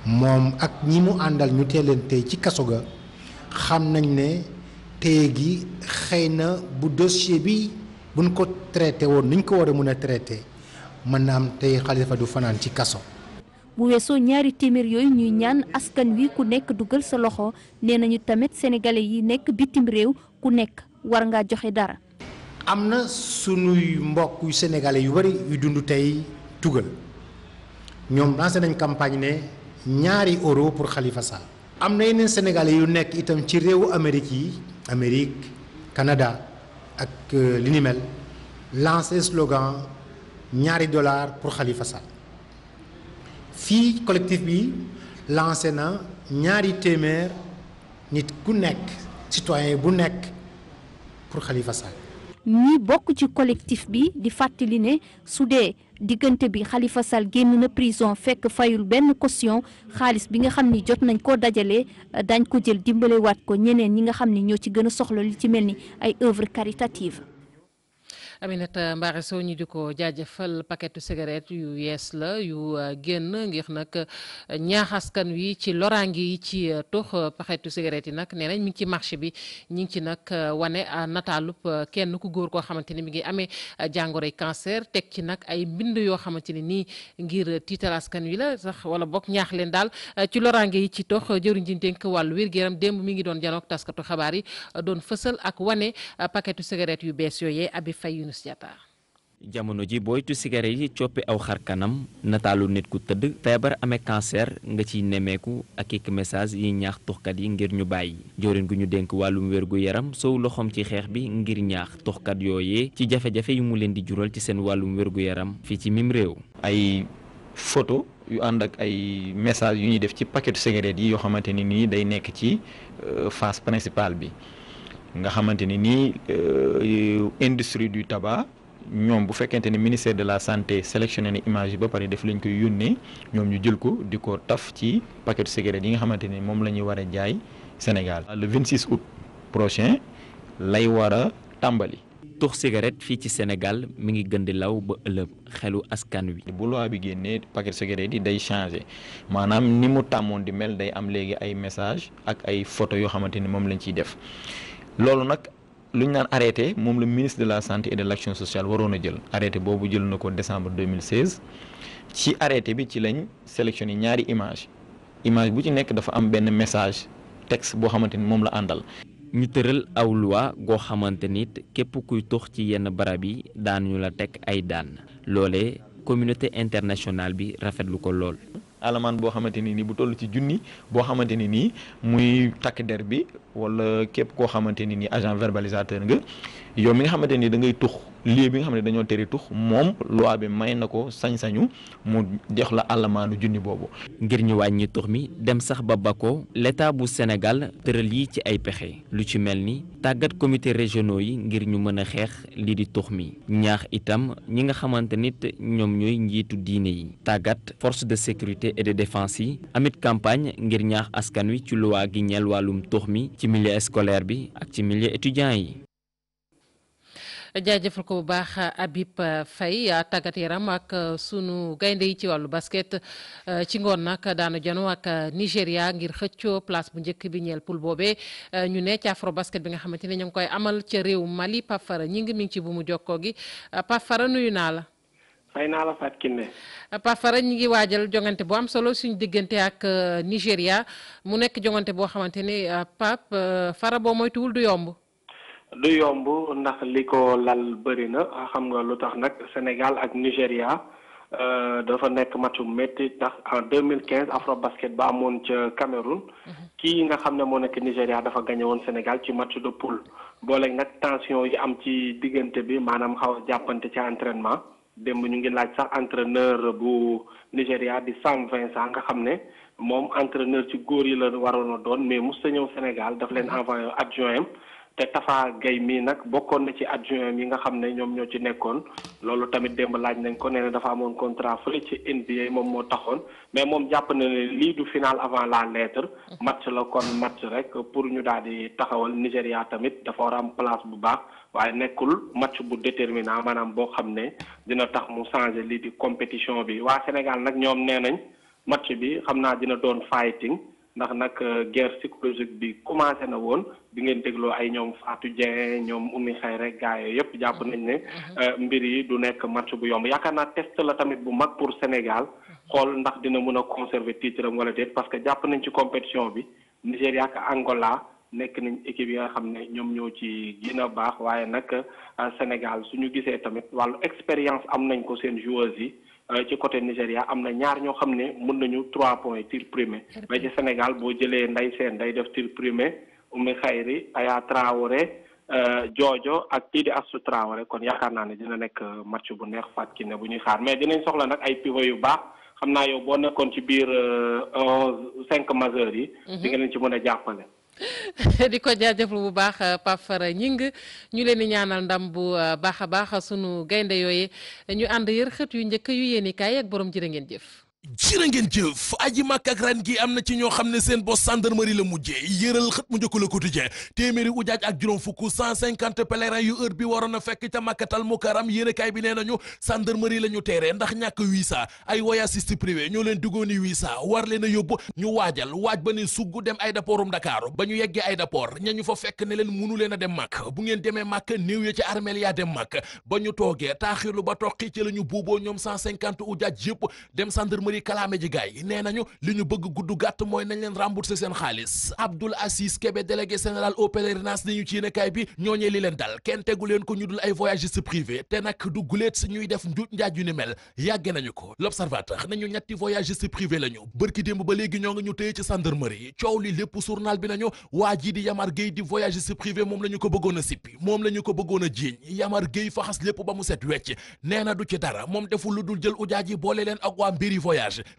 [SPEAKER 22] moom ak ñi mu àndal ñu teeleen tey ci kaso ga xam nañ ne tey gi xëy na bu dossier bi buñ ko traité woon niñ ko war a mën a traité mën na am tey Khalifa du fanaan ci kaso.
[SPEAKER 21] bu weesoo ñaari téeméer yooyu ñuy ñaan askan wi ku nekk dugal sa loxo nee nañu tamit sénégalais yi nekk bitim réew ku nekk war ngaa joxe dara.
[SPEAKER 22] am na sunuy mbokk yu sénégalais yu bari yu dund tey tugal ñoom lancé nañ campagne ne €2 pour Khalifa Sall. am na yeneen sénégalais yu nekk itam ci réewu Amérique Canada ak li ni mel lancé slogan $2 pour Khalifa Sall. fii collectif bi lancé na 200 nit ku nekk citoyen bu nekk pour Khalifa Sall.
[SPEAKER 21] ñi bokk ci collectif bi di fàttali ne su dee diggante bi Khalifa Sall génn na prison fekk fayul benn caution xaalis bi nga xam ni jot nañ koo dajale dañ ko jël dimbalewaat ko ñeneen ñi nga xam ni ñoo ci gën a soxla li ci mel ni ay œuvre caritative.
[SPEAKER 1] Aminata Mbaare Sow ñu di ko jaajëfal paquetu cigarette yu yees la yu génn ngir nag ñaax askan wi ci loraange yi ci tux paquetu cigarette yi nag nee nañ mi ngi ci marché bi ñi ngi ci nag wane nataalub kenn ku góor koo xamante ni mi ngi amee jàngoroy cancer teg ci nag ay mbind yoo xamante ne nii ngir tiital askan wi la sax wala bokk ñaax leen daal ci loraange yi ci tux jëriñ ji dénk wàllu wér-gu-yaram démb mi ngi doon janook taskatu xabaar yi doon fësal ak wane paquetu cigarette yu bees yooyee Abi Faye
[SPEAKER 3] jamono ji booytu cigarette yi coppi aw xar kanam nataalu nit ku tëdd feebar amee cancer nga ciy nemmeeku ak ik message yi ñaax tuxkat yi ngir ñu bàyyi jëwriñ gu ñu dénk wàllum wérgu yaram sow loxoom ci xeex bi ngir ñaax tuxkat yooyee ci jafe-jafe yu mu leen di jural ci seen wàllum wérgu yaram fii ci mim réew.
[SPEAKER 5] ay photo yu ànd ak ay message yu ñuy def ci paquetu cigarette yi yoo xamante ni nii day nekk ci face principale bi nga xamante ni nii industrie du tabac ñoom bu fekkente ne ministère de la santé sélectionné na image yi ba pare def lañ koy yónnee ñoom ñu jël ko di ko taf ci paquet cigarette yi nga xamante ni moom la ñuy war a jaay Sénégal. le 26 août prochain lay war a tàmbali.
[SPEAKER 3] tux cigarette fii ci Sénégal mi ngi gën di law ba ëllëg xelu askan wi.
[SPEAKER 5] bu loi bi génnee paquet cigarette yi day changé maanaam ni mu tàmmoon di mel day am léegi ay message ak ay photo yoo xamante ni moom lañ ciy def loolu nag. lu ñu naan arrêté moom le ministre de la santé et de l'action sociale waroon a jël arrêté boobu jël na ko décembre 2016 ci arrêté bi ci lañ sélectionné ñaari image bu ci nekk dafa am benn message texte boo xamante ni moom la àndal.
[SPEAKER 3] ñu tëral aw loi goo xamante nit képp kuy tux ci yenn barab yi daan ñu la teg ay daan loolee communauté internationale bi rafetlu ko lool.
[SPEAKER 5] alamaan boo xamante ni nii bu toll ci junni boo xamante ni nii muy takk der bi wala képp koo xamante ni nii agent verbalisateur nga yow mi nga xamante ni da ngay tux lieu bi nga xam ne dañoo tere tux moom loi bi may na ko sañ-sañu mu jox la alamaanu junni boobu.
[SPEAKER 3] ngir ñu wàññi tux mi dem sax ba bako l'état bu Sénégal tëral yi ci ay pexe lu ci mel ni tàggat comité régionaux yi ngir ñu mën a xeex lii di tux mi ñaax itam ñi nga xamante nit ñoom ñooy njiitu diine yi tàggat force de sécurité et de défense yi amit campagne ngir ñaax askan wi ci loi gi ñeel wàllum tux mi ci milieu scolaire bi ak ci milieu étudiant yi.
[SPEAKER 1] jaajëfal ko bu baax Habib Faye tàggat yaram ak sunu gaynde yi ci wàllu basket ci ngoon nag daanu jano ak Nigéria ngir xëccoo place bu njëkk bi ñeel poule boobee ñu ne ci afro basket bi nga xamante ne ñu ngi koy amal ca réew Mali Pape Fara ñi ngi mi ngi ci bu mu jokkoo gi Pape Fara nuyu naa la.
[SPEAKER 23] fay naa la Fatou Kiné.
[SPEAKER 1] Pape Fara ñi ngi waajal jongante bu am solo suñu diggante ak Nigéria mu nekk jongante boo xamante ni Pape Fara boo moytuwul du yomb.
[SPEAKER 23] du yomb ndax li ko lal bëri na xam nga lu tax nag Sénégal ak Nigéria dafa nekk match bu métti tax en 2015 Afrobasket ba amoon ca Cameroun kii nga xam ne moo nekk Nigéria dafa gagné woon Sénégal ci match de poule booleeg nag tension yi am ci diggante bi maanaam xaw a jàppante ci entraînement démb ñu ngi laaj sax entraîneur bu Nigéria di Sam Vincent nga xam ne moom entraîneur ci góor yi la waroon a doon mais mos a ñëw Sénégal daf leen envoyé adjoint te Tafa Gueye mii nag bokkoon na ci adjoint yi nga xam ne ñoom ñoo ci nekkoon loolu tamit démb laaj nañ ko nee na dafa amoon contrat fële ci NBA moom moo taxoon mais moom jàpp na ne lii du final avant la lettre match la kon match rek pour ñu daal di taxawal Nigéria tamit dafa war a am place bu baax waaye nekkul match bu déterminant maanaam boo xam ne dina tax mu changer lii di compétition bi waa Sénégal nag ñoom nee nañ match bi xam naa dina doon fighting ndax nag guerre psychologique bi commencé na woon bi ngeen dégloo ay ñoom Fatou Dieng ñoom Oumy Khayre gaa yooyu yëpp jàpp nañ ne mbir yi du nekk match bu yomb yaakaar naa test la tamit bu mag pour Sénégal xool ndax dina mën a conserver titre am wala déet parce que jàpp nañ ci compétition bi Nigéria ak Angola nekk nañ équipe yi nga xam ne ñoom ñoo ci gën a baax waaye nag Sénégal suñu gisee tamit wàllu expérience am nañ ko seen joueurs yi ci côté Nigéria am na ñaar ñoo xam ne mën nañu 3 points tir primé mais ci Sénégal boo jëlee Ndeye Sène day def tir primé Oumy Khayri Aya Traoré Jojo ak kii di Astou Traoré kon yaakaar naa ne dina nekk match bu neex Fatou Kiné bu ñuy xaar mais dinañ soxla nag ay pivot yu baax xam naa yow boo nekkoon ci biir 5 majeurs yi. di nga leen ci mën a jàppale.
[SPEAKER 1] di ko jaajëfal bu baax Pape Fara Ñing ñu leen di ñaanal ndam bu baax a baax sunu gaynde yooyu ñu ànd yër xët yu njëkk yu yéeni kaay ak borom jërë ngeen jëf.
[SPEAKER 2] jërë ngeen jëf aji màkk ak ren gi am na ci ñoo xam ne seen bos gendarmerie la mujjee yëral xët mu njëkk la quotidien téeméeri ujaaj ak juróom fukk 150 pèlerins yu heure bi waroon a fekk ca màkkatal mukaram yéenekaay bi nee nañu gendarmerie la ñu teeree ndax ñàkk visa ay voyagiste privé ñoo leen duggooni visa war leen a yóbbu ñu waaj ba ne sugg dem aéroportum Dakar ba ñu yeggee aéroport ña ñu fa fekk ne leen munu leen a dem màkk bu ngeen demee màkk néew ya ci armeel yaa dem màkk ba ñu toogee taaxirlu ba toqi ci la ñu buuboo ñoom 150 ujaaj yëpp dem gendarmerie kalaame ji gaay nee nañu li ñu bëgg gudd gàtt mooy nañ leen rembourser seen xaalis Abdoul Aziz Kébé délégué général au pèlerinage ni ñu ci yéenekaay bi ñooñee li leen dal kenn tegu leen ko ñu dul ay voyagistes privés te nag du guleet ñuy def njuuj njaaj yu ni mel yàgge nañu ko l'observateur nañu ñetti voyagistes privés la ñu bërki démb ba léegi ñoo ngi ñu téye ci gendarmerie coow li lépp journal bi nañu waa ji di Yamar Gueye di voyagiste privé moom la ñu ko bëggoon a sippi moom la ñu ko bëggoon a jiiñ Yamar Gueye faxas lépp ba mu set wecc nee na du ci dara moom deful lu dul jël ujaaj yi boole leen ak waa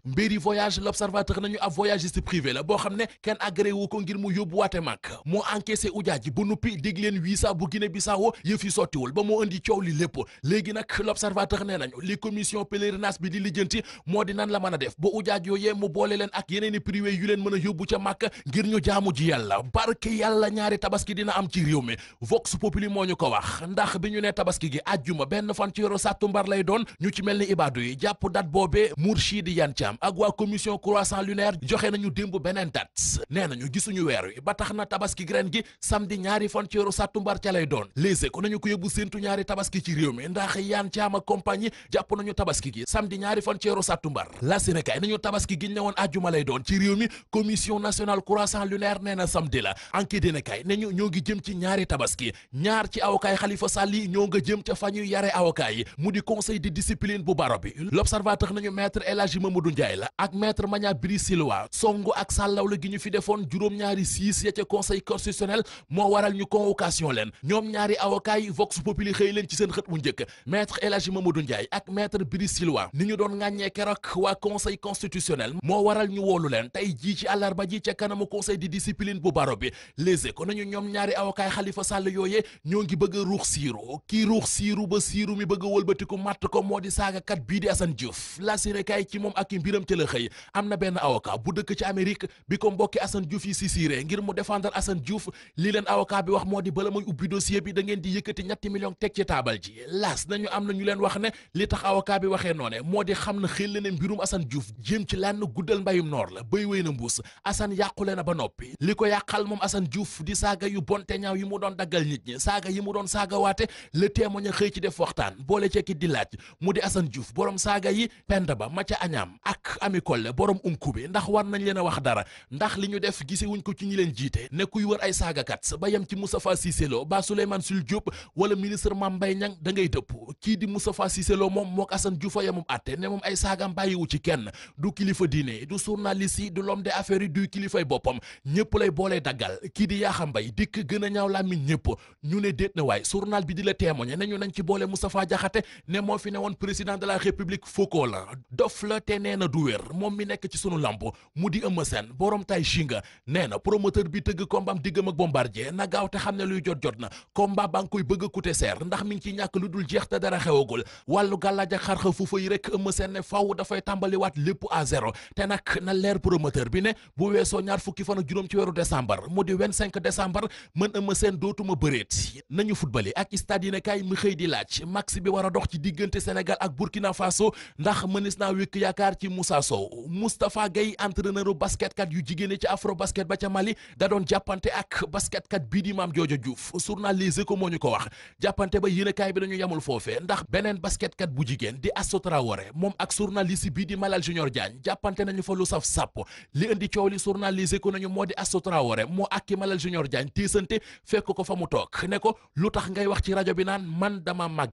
[SPEAKER 2] mbiri voyage l'observateur nañu ab voyagiste privé la boo xam ne kenn agréé wu ko ngir mu yóbbu waate màkk moo encaissé ujaaj bu nuppi dig leen visa bu Guinée Bissau yëf yi sottiwul ba moo indi coow li lépp léegi nag l'observateur nee nañu li commission pèlerinage bi di lijjanti moo di nan la mën a def ba ujaaj yooyee mu boole leen ak yeneeni privé yu leen mën a yóbbu ca màkk ngir ñu jaamu ji yàlla barke yàlla ñaari tabaski dina am ci réew mi Vox Populi moo ñu ko wax ndax bi ñu ne tabaski gi àjjuma benn fan ci weeru sàttumbar lay doon ñu ci mel ni ibaadu yi jàpp date boobee Mourchid Yan Thiam ak waa commission croissant lunaire joxe nañu démb beneen date nee nañu gisuñu weer wi ba tax na tabaski ren gi samedi ñaari fan ci weeru sàttumbar ca lay doon léegi ko nañu ko yóbbu séentu ñaari tabaski ci réew mi ndax Yan Thiam ak compagnie jàpp nañu tabaski gi samedi ñaari fan ci weeru sàttumbar la Sénégal nañu tabaski gi ñëwoon àjjuma lay doon ci réew mi commission nationale croissant lunaire nee na samedi la enquête dina kay ne ñu ñoo ngi jëm ci ñaari tabaski ñaar ci avocat Khalifa Sall yi ñoo nga jëm ca fa ñuy yare avocat yi mu di conseil de discipline bu baro bi l'observateur nañu maître El Hadji Mamadou Ndiaye la ak maître Magna Biri Silwa songu ak sàllawla gi ñu fi defoon juróom-ñaari siis ya ca conseil constitutionnel moo waral ñu convocation leen ñoom ñaari avocat yi Vox Populi xëy leen ci seen xët mu njëkk maître El Hadji Mamadou Ndiaye ak maître Biri Silwa ni ñu doon ŋàññee keroog waa conseil constitutionnel moo waral ñu woolu leen tey jii ci àllarba ji ca kanamu conseil de discipline bu baro bi léegi ko nañu ñoom ñaari avocat yi Khalifa Sall yooyee ñoo ngi bëgg a ruux siiru kii ruux siiru ba siiru mi bëgg a wëlbatiku matt ko moo di saagakat bii di Assane Diouf la Sénégal ci moom ak i mbiram ca la xëy am na benn avocat bu dëkk ci Amérique bi ko mbokki Assane Diouf yi si siiree ngir mu défendre Assane Diouf li leen avocat bi wax moo di bala muy ubbi dossier bi da ngeen di yëkkati ñetti millions teg ci taabal ji laas nañu am na ñu leen wax ne li tax avocat bi waxee noone moo di xam na xel ne mbirum Assane Diouf jéem ci lenn guddal mbayum noor la béy wéy na mbuus Assane yàqule na ba noppi li ko yàqal moom Assane Diouf di saaga yu bonte ñaaw yi mu doon daggal nit ñi saaga yi mu doon saaga waate le témoin xëy ci def waxtaan boole ceeki di laaj mu di Assane Diouf borom saaga yi penda ba maca añaam ak Ami Kolle borom unkube ndax war nañ leen a wax dara ndax li ñu def gise wuñ ko ci ñi leen jiite ne kuy wër ay saagakat ba yem ci Moustapha Cissé Lo ba Souleymane Sul Diop wala ministre Mame Mbaye Niang da ngay dëpp kii di Moustapha Cissé Lo moom mook Assane Diouf a yemum atte ne moom ay saagam bàyyiwu ci kenn du kilifa diine du journaliste yi du l'homme d'affaires yi du kilifay boppam ñëpp lay boolee daggal kii di Yakham Mbaye dikk gën a ñaaw làmmiñ ñëpp ñu ne déet na waay journal bi di la témoigner nañu nañ ci boole Moustapha Diakhaté ne moo fi ne woon président de la république foko la dof la te nee na du wér moom mi nekk ci sunu lamb mu di Eumeu Sène borom tay shinga nee na promoteur bi tëgg combat diggam ak Bombardier na gaaw te xam ne luy jot na combat ba nga koy bëgg a coûter cher ndax mi ngi ci ñàkk lu dul jeex te dara xewagul wàllu gàllaaj ak xarxa fuufa yi rek Eumeu Sène ne faw dafay tàmbaliwaat lépp à zéro te nag na leer promoteur bi ne bu weesoo ñaar fukki fan ak juróom ci weeru décembre mu di 25 décembre mën Eumeu Sène dootuma bëreet nañu football ak stade yi ne kay mi xëy di laaj max bi war a dox ci diggante Sénégal ak Burkina Faso ndax mënees naa wékk yaakaar Dakar ci Moussa Sow Moustapha Gueye entraîneur basketkat yu jigéen ci afro basket ba ca Mali da doon jàppante ak basketkat bii di Mame Jojo Diouf journaliste ko moo ñu ko wax jàppante ba yéenekaay bi dañu yamul foofee ndax beneen basketkat bu jigéen di Astou Traoré moom ak journaliste bii di Malal Junior Diagne jàppante nañu fa lu saf sàpp li indi coow li journaliste ko nañu moo di Astou Traoré moo akki Malal Junior Diagne tiisante fekk ko fa mu toog ne ko lu tax ngay wax ci rajo bi naan man dama mag.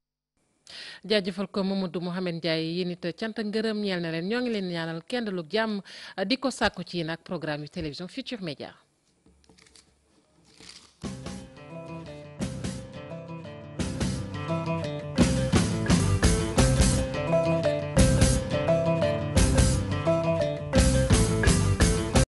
[SPEAKER 1] jaajëfal ko Mamadou Mouhamed Ndiaye yéen it cant ak ngërëm ñeel na leen ñoo ngi leen ñaanal kenn lu jàmm di ko sàkku ci nag programme yu télévision Futurs Médias